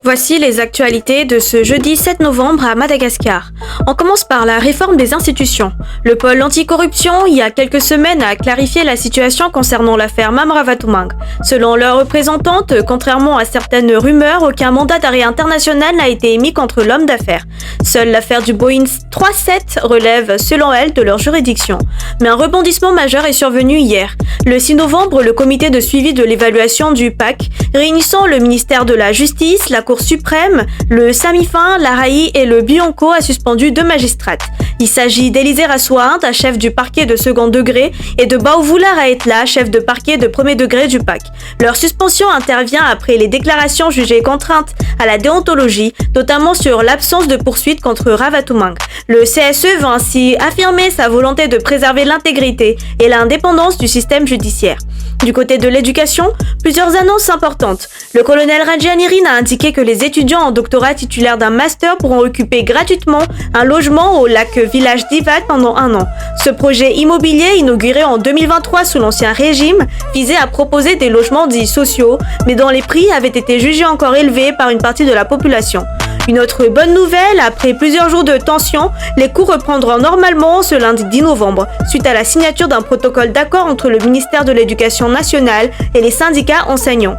Voici les actualités de ce jeudi 7 novembre à Madagascar. On commence par la réforme des institutions. Le pôle anticorruption, il y a quelques semaines, a clarifié la situation concernant l'affaire Mamravatumang. Selon leur représentante, contrairement à certaines rumeurs, aucun mandat d'arrêt international n'a été émis contre l'homme d'affaires. Seule l'affaire du Boeing 37 relève, selon elle, de leur juridiction. Mais un rebondissement majeur est survenu hier. Le 6 novembre, le comité de suivi de l'évaluation du PAC, réunissant le ministère de la Justice, la Cour suprême, le Samifin, l'Araï et le Bianco a suspendu 2 magistrates. Il s'agit d'Élisée Rassoahint, chef du parquet de second degré, et de Baovoula Raetla, chef de parquet de premier degré du PAC. Leur suspension intervient après les déclarations jugées contraintes à la déontologie, notamment sur l'absence de poursuite contre Ravatumang. Le CSE veut ainsi affirmer sa volonté de préserver l'intégrité et l'indépendance du système judiciaire. Du côté de l'éducation, plusieurs annonces importantes. Le colonel Randrianirina a indiqué que les étudiants en doctorat titulaires d'un master pourront occuper gratuitement un logement au lac village d'Ivat pendant 1 an. Ce projet immobilier, inauguré en 2023 sous l'ancien régime, visait à proposer des logements dits sociaux, mais dont les prix avaient été jugés encore élevés par une partie de la population. Une autre bonne nouvelle, après plusieurs jours de tension, les cours reprendront normalement ce lundi 10 novembre, suite à la signature d'un protocole d'accord entre le ministère de l'Éducation nationale et les syndicats enseignants.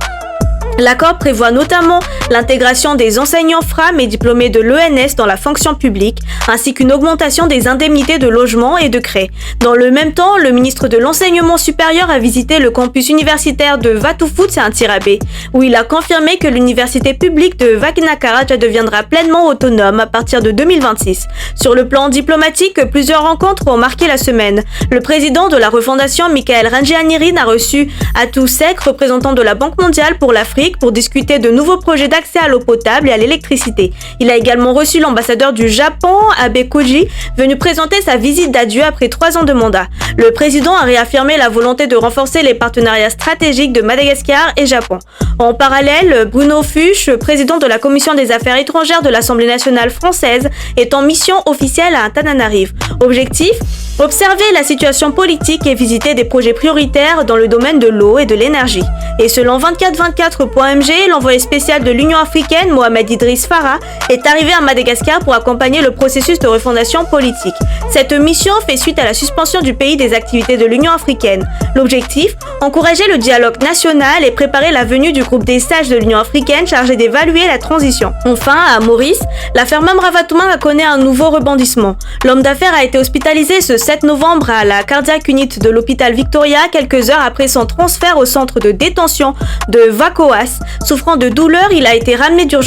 L'accord prévoit notamment l'intégration des enseignants FRAM et diplômés de l'ENS dans la fonction publique, ainsi qu'une augmentation des indemnités de logement et de CRE. Dans le même temps, le ministre de l'Enseignement supérieur a visité le campus universitaire de Vatufut à Ntirabe, où il a confirmé que l'université publique de Vakinakaraja deviendra pleinement autonome à partir de 2026. Sur le plan diplomatique, plusieurs rencontres ont marqué la semaine. Le président de la refondation, Michael Randrianirina, a reçu Atou Sek, représentant de la Banque mondiale pour l'Afrique, pour discuter de nouveaux projets d'accès à l'eau potable et à l'électricité. Il a également reçu l'ambassadeur du Japon, Abe Koji, venu présenter sa visite d'adieu après 3 ans de mandat. Le président a réaffirmé la volonté de renforcer les partenariats stratégiques de Madagascar et Japon. En parallèle, Bruno Fuchs, président de la Commission des Affaires étrangères de l'Assemblée nationale française, est en mission officielle à Antananarive. Objectif : observer la situation politique et visiter des projets prioritaires dans le domaine de l'eau et de l'énergie. Et selon 2424.mg, l'envoyé spécial de l'Union africaine, Mohamed Idriss Farah, est arrivé à Madagascar pour accompagner le processus de refondation politique. Cette mission fait suite à la suspension du pays des activités de l'Union africaine. L'objectif : encourager le dialogue national et préparer la venue du groupe des sages de l'Union africaine chargé d'évaluer la transition. Enfin, à Maurice, l'affaire Mamravatumang connaît un nouveau rebondissement. L'homme d'affaires a été hospitalisé ce 7 novembre à la Cardiac Unit de l'hôpital Victoria, quelques heures après son transfert au centre de détention de Vacoas. Souffrant de douleurs, il a été ramené d'urgence